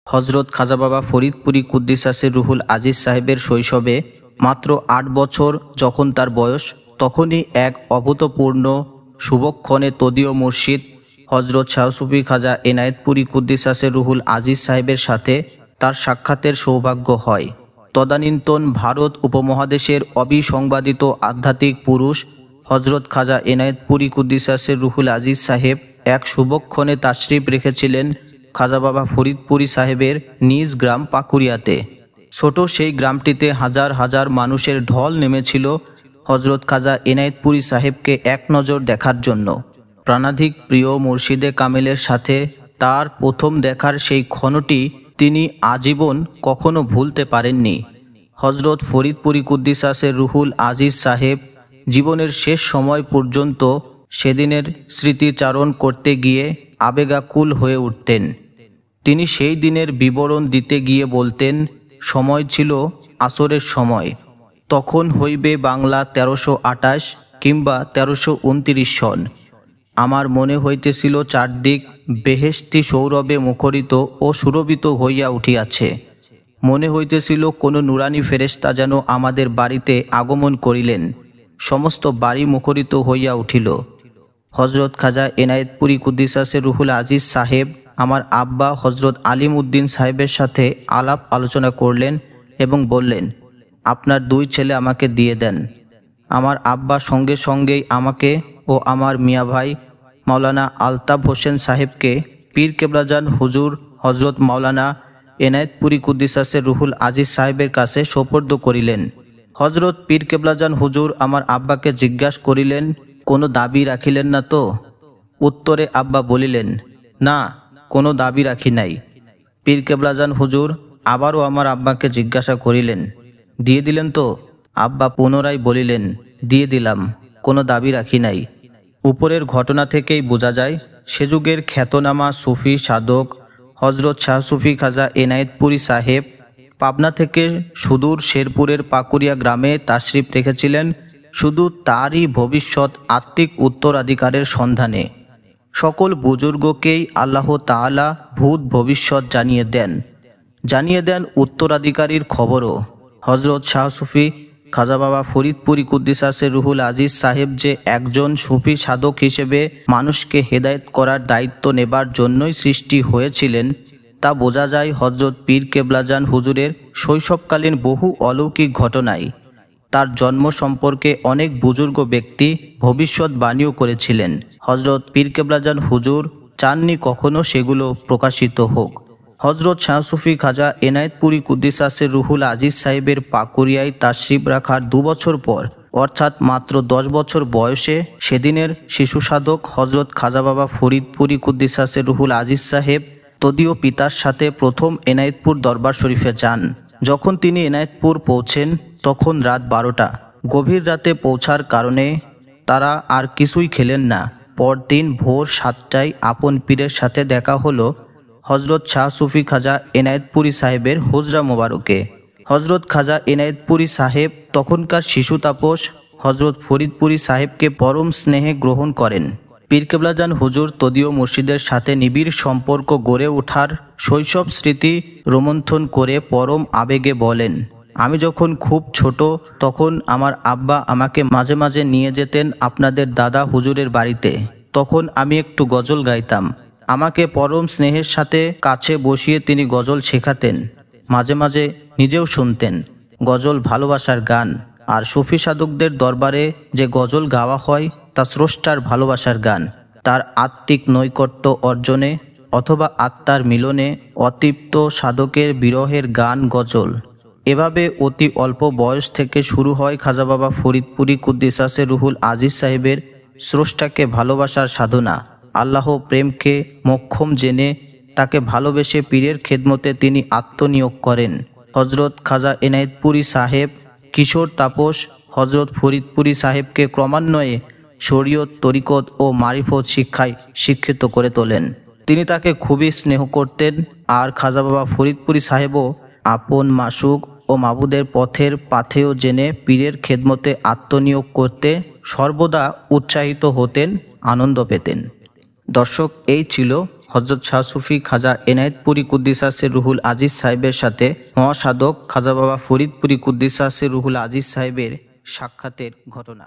হজরত খাজা বাবা ফরিদপুরি কুদ্দিসাসের রুহুল আজিজ সাহেবের শৈশবে মাত্র ৮ বছর যখন তার বয়স, তখনই এক অভূতপূর্ণ শুভক্ষণে তদীয় মুর্শিদ হজরত শাহ সুফি খাজা এনায়েতপুরি কুদ্দিসাসের রুহুল আজিজ সাহেবের সাথে তার সাক্ষাতের সৌভাগ্য হয়। তদানীন্তন ভারত উপমহাদেশের অবিসংবাদিত আধ্যাত্মিক পুরুষ হজরত খাজা এনায়েতপুরি কুদ্দিসাসের রুহুল আজিজ সাহেব এক শুভক্ষণে তাশরিফ রেখেছিলেন খাজা বাবা ফরিদপুরি সাহেবের নিজ গ্রাম পাকুড়িয়াতে। ছোট সেই গ্রামটিতে হাজার হাজার মানুষের ঢল নেমেছিল হজরত খাজা এনায়েতপুরি সাহেবকে এক নজর দেখার জন্য। প্রাণাধিক প্রিয় মুর্শিদে কামেলের সাথে তার প্রথম দেখার সেই ক্ষণটি তিনি আজীবন কখনো ভুলতে পারেননি। হজরত ফরিদপুরি কুদ্দিসাসের রুহুল আজিজ সাহেব জীবনের শেষ সময় পর্যন্ত সেদিনের স্মৃতিচারণ করতে গিয়ে আবেগাকুল হয়ে উঠতেন। তিনি সেই দিনের বিবরণ দিতে গিয়ে বলতেন, সময় ছিল আসরের সময়, তখন হইবে বাংলা ১৩২৮ কিংবা ১৩২৯ সন। আমার মনে হইতেছিল চারদিক বেহেশতি সৌরভে মুখরিত ও সুরভিত হইয়া উঠিয়াছে। মনে হইতেছিল কোনো নুরানি ফেরেশতা যেন আমাদের বাড়িতে আগমন করিলেন। সমস্ত বাড়ি মুখরিত হইয়া উঠিল। হজরত খাজা এনায়েতপুরি কুদ্দিসাসের রুহুল আজিজ সাহেব আমার আব্বা হজরত আলিম উদ্দিন সাহেবের সাথে আলাপ আলোচনা করলেন এবং বললেন, আপনার 2 ছেলে আমাকে দিয়ে দেন। আমার আব্বা সঙ্গে সঙ্গেই আমাকে ও আমার মিয়া ভাই মাওলানা আলতাফ হোসেন সাহেবকে পীর কেবলাজান হুজুর হজরত মাওলানা এনায়েতপুরি কুদ্দিসাসের রুহুল আজিজ সাহেবের কাছে সোপর্দ করিলেন। হজরত পীর কেবলাজান হুজুর আমার আব্বাকে জিজ্ঞাসা করিলেন, কোনো দাবি রাখিলেন না তো? উত্তরে আব্বা বলিলেন, না, কোনো দাবি রাখি নাই। পীর কেবলাজান হুজুর আবারও আমার আব্বাকে জিজ্ঞাসা করিলেন, দিয়ে দিলেন তো? আব্বা পুনরায় বলিলেন, দিয়ে দিলাম, কোনো দাবি রাখি নাই। উপরের ঘটনা থেকেই বোঝা যায় সে যুগের খ্যাতনামা সুফি সাধক হজরত শাহ সুফি খাজা এনায়েতপুরি সাহেব পাবনা থেকে সুদূর শেরপুরের পাকুড়িয়া গ্রামে তাশরিফ রেখেছিলেন শুধু তারই ভবিষ্যৎ আত্মিক উত্তরাধিকারের সন্ধানে। সকল বুজুর্গকেই আল্লাহ তাআলা ভূত ভবিষ্যৎ জানিয়ে দেন উত্তরাধিকারীর খবরও। হজরত শাহ সুফি খাজা বাবা ফরিদপুরি কুদ্দিসাসের রুহুল আজিজ সাহেব যে একজন সুফি সাধক হিসেবে মানুষকে হেদায়েত করার দায়িত্ব নেবার জন্যই সৃষ্টি হয়েছিলেন তা বোঝা যায় হজরত পীর কেবলাজান হুজুরের শৈশবকালীন বহু অলৌকিক ঘটনায়। তার জন্ম সম্পর্কে অনেক বুজুর্গ ব্যক্তি ভবিষ্যৎবাণীও করেছিলেন। হজরত পীর কেবলাজান হুজুর চাননি কখনো সেগুলো প্রকাশিত হোক। হজরত শাহ সুফি খাজা এনায়েতপুরি কুদ্দিসাসের রুহুল আজিজ সাহেবের পাকুড়িয়ায় তাশরিফ রাখার 2 বছর পর, অর্থাৎ মাত্র 10 বছর বয়সে সেদিনের শিশু সাধক হজরত খাজা বাবা ফরিদপুরি কুদ্দিসাসের রুহুল আজিজ সাহেব তদীয় পিতার সাথে প্রথম এনায়েতপুর দরবার শরীফে যান। যখন তিনি এনায়েতপুর পৌঁছেন তখন রাত 12টা। গভীর রাতে পৌঁছার কারণে তারা আর কিছুই খেলেন না। পরদিন ভোর 7টায় আপন পীরের সাথে দেখা হলো হজরত শাহ সুফি খাজা এনায়েতপুরি সাহেবের হুজরা মোবারকে। হজরত খাজা এনায়েতপুরি সাহেব তখনকার শিশু তাপস হজরত ফরিদপুরি সাহেবকে পরম স্নেহে গ্রহণ করেন। পীর কেবলাজান হুজুর তদীয় মুর্শিদের সাথে নিবিড় সম্পর্ক গড়ে ওঠার শৈশব স্মৃতি রোমন্থন করে পরম আবেগে বলেন, আমি যখন খুব ছোট তখন আমার আব্বা আমাকে মাঝে মাঝে নিয়ে যেতেন আপনাদের দাদা হুজুরের বাড়িতে। তখন আমি একটু গজল গাইতাম। আমাকে পরম স্নেহের সাথে কাছে বসিয়ে তিনি গজল শেখাতেন। মাঝে মাঝে নিজেও শুনতেন। গজল ভালোবাসার গান, আর সুফি সাধকদের দরবারে যে গজল গাওয়া হয় তা স্রষ্টার ভালোবাসার গান, তার আত্মিক নৈকট্য অর্জনে অথবা আত্মার মিলনে অতৃপ্ত সাধকের বিরহের গান গজল। এভাবে অতি অল্প বয়স থেকে শুরু হয় খাজা বাবা ফরিদপুরি কুদ্দিসাসের রুহুল আজিজ সাহেবের স্রষ্টাকে ভালোবাসার সাধনা। আল্লাহ প্রেমকে মোক্ষম জেনে তাকে ভালোবেসে পীরের খেদমতে তিনি আত্মনিয়োগ করেন। হজরত খাজা এনায়েতপুরি সাহেব কিশোর তাপস হজরত ফরিদপুরি সাহেবকে ক্রমান্বয়ে শরীয়ত, তরিকত ও মারিফত শিক্ষায় শিক্ষিত করে তোলেন। তিনি তাকে খুবই স্নেহ করতেন, আর খাজা বাবা ফরিদপুরি সাহেবও আপন মাসুক ও মাবুদের পথের পাথেয় জেনে পীরের খেদমতে আত্মনিয়োগ করতে সর্বদা উৎসাহিত হতেন, আনন্দ পেতেন। দর্শক, এই ছিল হযরত শাহ সুফি খাজা এনায়েতপুরী কুদ্দিসাসের রুহুল আজিজ সাহেবের সাথে মহাসাধক খাজা বাবা ফরিদপুরী কুদ্দিসাসের রুহুল আজিজ সাহেবের সাক্ষাতের ঘটনা।